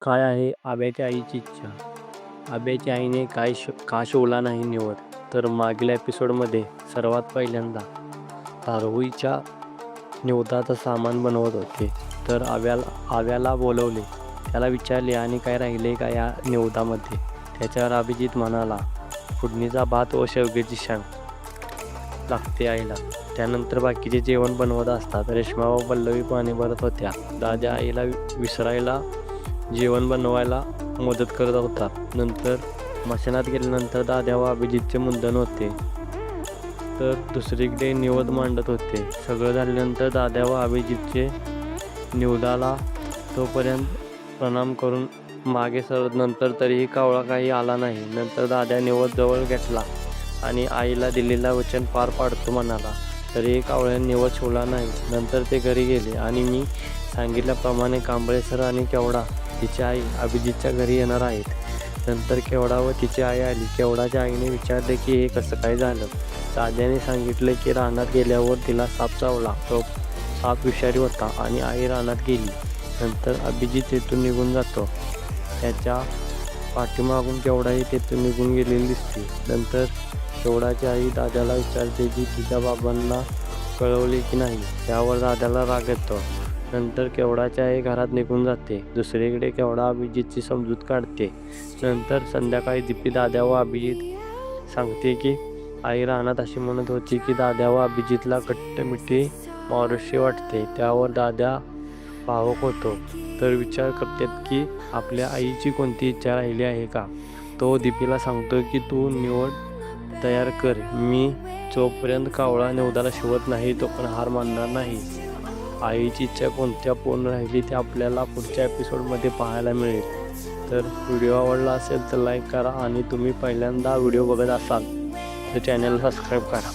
काय आहे आब्याच्या आईची इच्छा? आब्याच्या आईने का शोला नाही निवड? तर मागील एपिसोडमध्ये सर्वात पहिल्यांदा तारहुईच्या निवदाचं सामान बनवत होते. तर आव्याला बोलवले. त्याला विचारले, आणि काय राहिले का या निवदामध्ये? त्याच्यावर अभिजित म्हणाला, फोडणीचा भात व शेवग्याची शेंग लागते आईला. त्यानंतर बाकीचे जेवण बनवत असतात. रेश्मा व पल्लवी पाणी भरत होत्या. दादा आईला विसरायला जेवण बनवायला मदत करत होता. नंतर मशानात गेल्यानंतर दाद्या व अभिजितचे मुंडन होते. तर दुसरीकडे निवद मांडत होते. सगळं झाल्यानंतर दाद्या व अभिजितचे निवदाला तोपर्यंत प्रणाम करून मागे सरत. नंतर तरीही कावळा काही आला नाही. नंतर दाद्या निवद जवळ घेतला आणि आईला दिलेला वचन पार पाडतो म्हणाला. तरीही कावळ्याने निवद सोडला नाही. नंतर ते घरी गेले आणि मी सांगितल्याप्रमाणे कांबळे सर आणि केवडा तिची आई अभिजितच्या घरी येणार आहेत. नंतर केवडा व तिची आई आली. केवडाच्या आईने विचारले की हे कसं काय झालं. दाद्याने सांगितले की रानात गेल्यावर तिला साप चावला. तो साप विषारी होता आणि आई रानात गेली. नंतर अभिजित तेथून निघून जातो. त्याच्या पाठीमागून केवडाही तेथून निघून गेलेली दिसते. नंतर केवडाची आई दाद्याला विचारते की तिच्या बाबांना कळवले की नाही. त्यावर दाद्याला राग येतो. नंतर केवडाची आई घरात निघून जाते. दुसरीकडे केवडा अभिजितची समजूत काढते. नंतर संध्याकाळी दीपी दाद्या व अभिजित सांगते की आई रानात अशी म्हणत होती की दाद्या व अभिजितला कट्टमिठी मावशी वाटते. त्यावर दाद्या भावुक होतो. तर विचार करतात की आपल्या आईची कोणती इच्छा राहिली आहे का. तो दीपीला सांगतो की तू निवड तयार कर. मी जोपर्यंत कावळा निवदाला शिवत नाही तोपर्यंत हार मानणार नाही. आईची इच्छा कोणत्या पूर्ण राहिली ते आपल्याला पुढच्या एपिसोडमध्ये पाहायला मिळेल. तर व्हिडिओ आवडला असेल तर लाईक करा आणि तुम्ही पहिल्यांदा व्हिडिओ बघत असाल तर चॅनलला सबस्क्राईब करा.